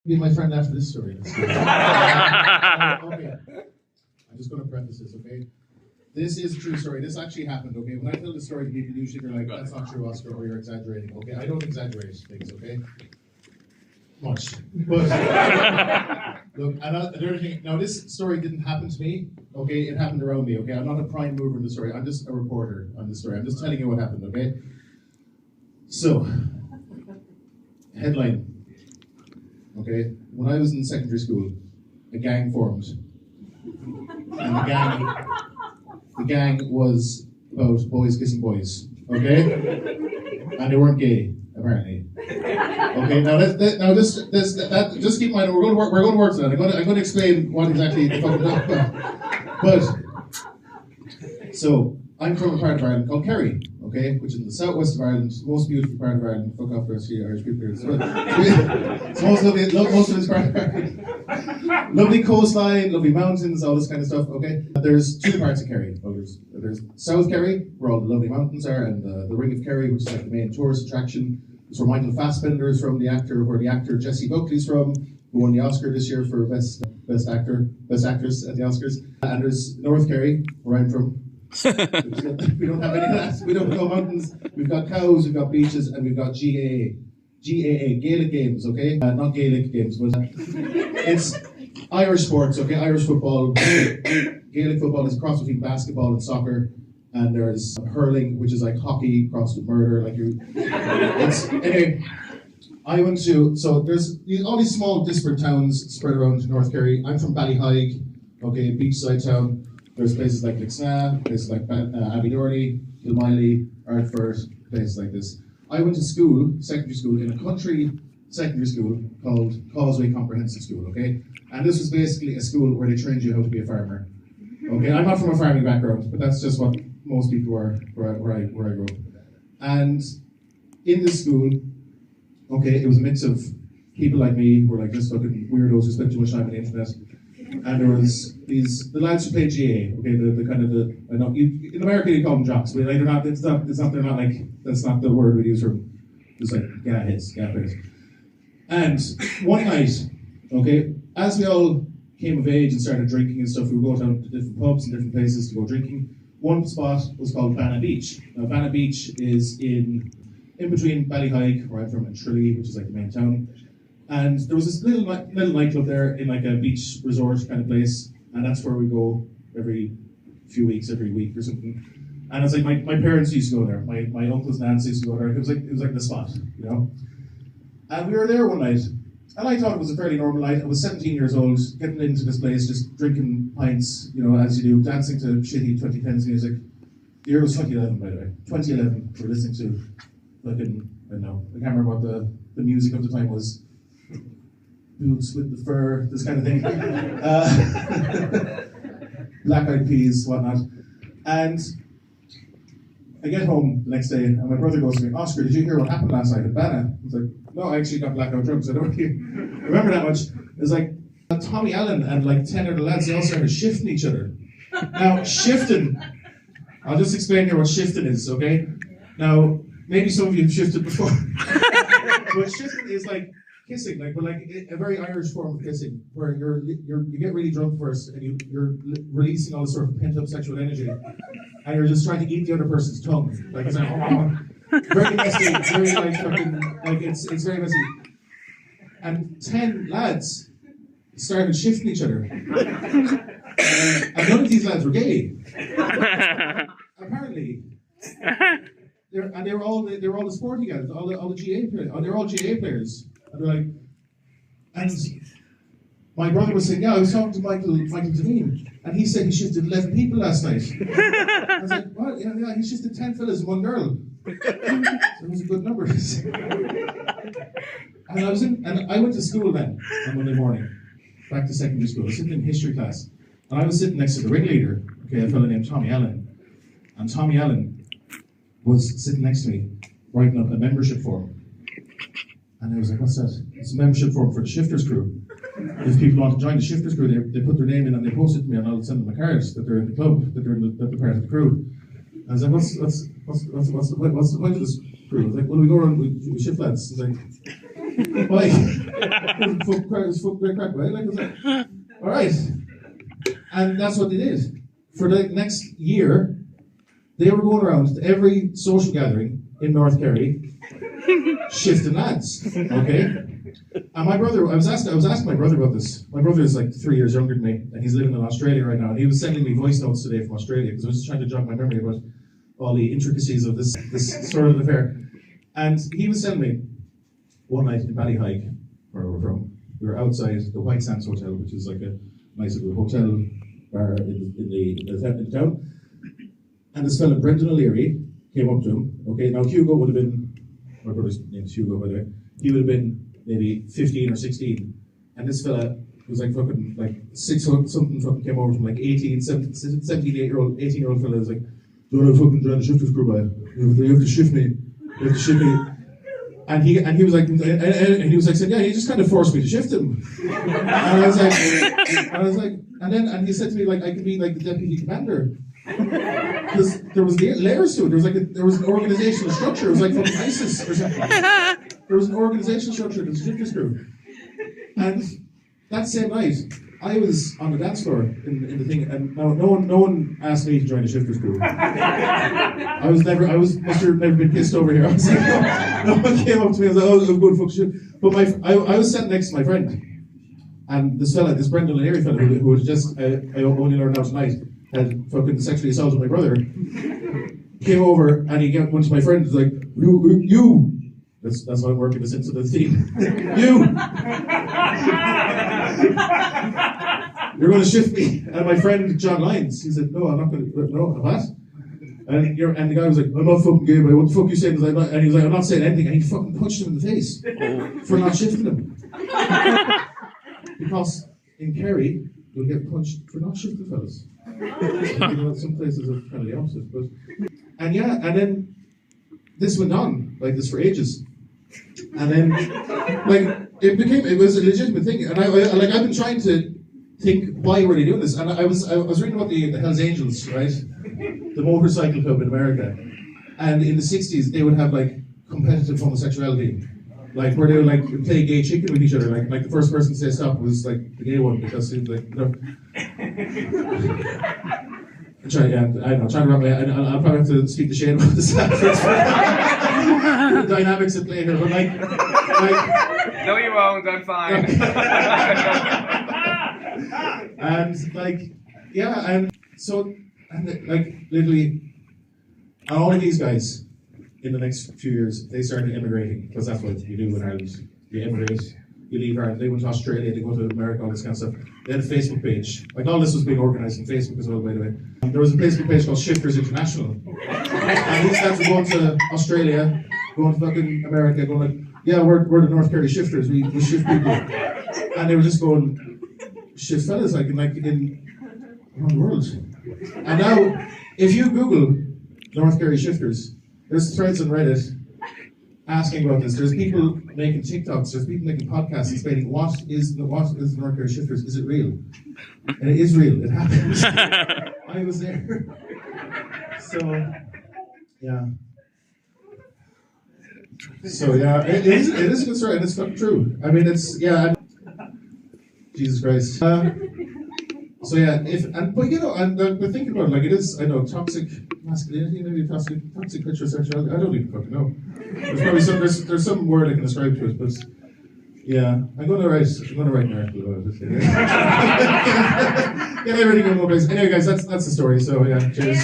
Be my friend after this story. Okay. I'm just going to preface this, okay? This is a true story. This actually happened, okay? When I tell the story to people, usually they're like, that's not true, Oscar, or you're exaggerating, okay? I don't exaggerate things, okay? Much. But, look, another thing, now this story didn't happen to me, okay? It happened around me, okay? I'm not a prime mover in the story. I'm just a reporter on the story. I'm just telling you what happened, okay? So, headline. Okay, when I was in secondary school, a gang formed, and the gang was about boys kissing boys. Okay, and they weren't gay apparently. Okay, just keep in mind we're going to work to that. I'm going to explain what exactly the fucking talk about. But so I'm from a part of Ireland called Kerry. Okay, which is in the southwest of Ireland, most beautiful part of Ireland. Fuck off the rest of you Irish people here. It's most of it's part of Ireland. Lovely coastline, lovely mountains, all this kind of stuff. Okay, there's two parts of Kerry. Well, there's South Kerry, where all the lovely mountains are, and the Ring of Kerry, which is like the main tourist attraction. It's where Michael Fassbender is from, where the actor Jessie Buckley's from, who won the Oscar this year for best actress at the Oscars. And there's North Kerry, where I'm from. We don't have any of that. We don't go mountains. We've got cows, we've got beaches, and we've got GAA, Gaelic games, okay? Not Gaelic games, but it's Irish sports, okay? Irish football. Gaelic football is a cross between basketball and soccer, and there's hurling, which is like hockey crossed with murder. Anyway. I went to, so there's all these small disparate towns spread around North Kerry. I'm from Ballyhaig, okay, beachside town. There's places like Lixna, places like Abbeydoorly, Kilmiley, Ardford, places like this. I went to school, secondary school, in a country secondary school called Causeway Comprehensive School, okay? And this was basically a school where they trained you how to be a farmer. Okay, I'm not from a farming background, but that's just what most people were where I grew up. And in this school, okay, it was a mix of people like me who were like just fucking weirdos who spent too much time on the internet. And there was the lads who played GA, okay, in America you call them jocks, but like that's not the word we use for them. It's like GA players. And one night, okay, as we all came of age and started drinking and stuff, we would go down to different pubs and different places to go drinking. One spot was called Banna Beach. Now Banna Beach is in between Ballyhaig, where I'm from, and Tralee, which is like the main town. And there was this little nightclub there in like a beach resort kind of place, and that's where we go every few weeks, every week or something. And it's like my parents used to go there, my uncles and aunts used to go there. It was like the spot, you know. And we were there one night, and I thought it was a fairly normal night. I was 17 years old, getting into this place, just drinking pints, you know, as you do, dancing to shitty 2010s music. The year was 2011, by the way. 2011, we're listening to fucking, I don't know, I can't remember what the music of the time was. Boots with the fur, this kind of thing. Black Eyed Peas, whatnot. And I get home the next day, and my brother goes to me, Oscar, did you hear what happened last night at Banna? I was like, no, I actually got blackout drunk, so I don't really remember that much. It was like, Tommy Allen and like 10 other lads, they all started shifting each other. Now, shifting, I'll just explain here what shifting is, okay? Now, maybe some of you have shifted before. But shifting is like kissing, but a very Irish form of kissing, where you get really drunk first, and you're releasing all this sort of pent up sexual energy, and you're just trying to eat the other person's tongue, like it's like very messy, very it's very messy. And 10 lads started shifting each other, and none of these lads were gay, apparently. They were all the sporty guys, all the GA players. They were all GA players. And they're like, and my brother was saying, yeah, I was talking to Michael Devine, and he said he shifted 11 people last night. I was like, what? Yeah, he shifted 10 fellas and one girl. So it was a good number. And I went to school then on Monday morning, back to secondary school. I was sitting in history class, and I was sitting next to the ringleader, okay, a fellow named Tommy Allen. And Tommy Allen was sitting next to me, writing up a membership form. And I was like, what's that? It's a membership form for the Shifters crew. If people want to join the Shifters crew, they put their name in and they post it to me, and I'll send them a card that they're in the club, that they're part of the crew. And I was like, what's the point of this crew? I was like, well, we go around, we shift lads. It's like, Like, it was fuck great crack, right? Like, it was like, all right. And that's what they did. For the next year, they were going around to every social gathering in North Kerry, shifting lads, okay? And my brother, I was asking my brother about this. My brother is like 3 years younger than me, and he's living in Australia right now. And he was sending me voice notes today from Australia because I was just trying to jog my memory about all the intricacies of this sort of affair. And he was telling me one night in Ballyhike, where we're from, we were outside the White Sands Hotel, which is like a nice little hotel bar in the town. And this fella, Brendan O'Leary, came up to him. Okay, now Hugo would have been, my brother's name is Hugo, by the way. He would have been maybe 15 or 16. And this fella was like fucking, like 6 something fucking came over from like 18, 17, 18-year-old fella was like, don't I fucking join the shifters group, you have to shift me. You have to shift me. And he was like, and he was like, saying, yeah, he just kind of forced me to shift him. And I was like, and he said to me, like, I could be like the deputy commander. Because there was layers to it. There was an organizational structure. It was like fucking ISIS or something. There was an organizational structure to the shifters group. And that same night, I was on the dance floor in the thing, and no one asked me to join the shifters group. must have never been kissed over here. I was like, no one came up to me and was like, oh, I'm good, fuck shit. But I was sitting next to my friend, and this Brendan O'Leary fella, who was just, I only learned now tonight, had fucking sexually assaulted my brother, came over and he went to my friend and was like, you. That's how I work in the sense of the theme. You're going to shift me. And my friend John Lyons, he said, no, I'm not going to. No, what? And the guy was like, I'm not fucking gay, but what the fuck you saying? And he was like, I'm not saying anything. And he fucking punched him in the face for not shifting him. Because in Kerry, you'll get punched for not shifting fellas. Some places are kind of the opposite. And then this went on like this for ages. And then, like, it was a legitimate thing. And I've been trying to think, why were they doing this? And I was reading about the Hells Angels, right? The motorcycle club in America. And in the 60s, they would have, like, competitive homosexuality. Like, where they would, like, play gay chicken with each other. Like the first person to say stop was, like, the gay one, because he was like, no. I'm trying to wrap my head. I'll probably have to speak to Shane about this afterwards. The dynamics at play here, but like. No, you won't. I'm fine. And like, yeah, and so, like, literally, and all of these guys in the next few years, they started immigrating, because that's what you do in Ireland. You immigrate. You leave Ireland, they went to Australia, they go to America, all this kind of stuff. They had a Facebook page. Like, all this was being organised on Facebook as well, by the way. There was a Facebook page called Shifters International. And these guys were going to Australia, going to fucking America, going like, yeah, we're the North Kerry Shifters, we shift people. And they were just going, shift fellas, like around the world. And now, if you Google North Kerry Shifters, there's threads on Reddit asking about this. There's people making TikToks, there's people making podcasts explaining what is the North Kerry Shifters. Is it real? And it is real, it happens. I was there. So, yeah. So, yeah, it is a good story, and it's fucking true. I mean, it's, yeah, Jesus Christ. So yeah, but you know, but thinking about it, like, it is, I know, toxic masculinity, maybe toxic heterosexuality, I don't even fucking know. There's probably there's some word I can ascribe to it, but yeah, I'm gonna write an article about it. Get everything in one place. Anyway, guys, that's the story. So yeah, cheers.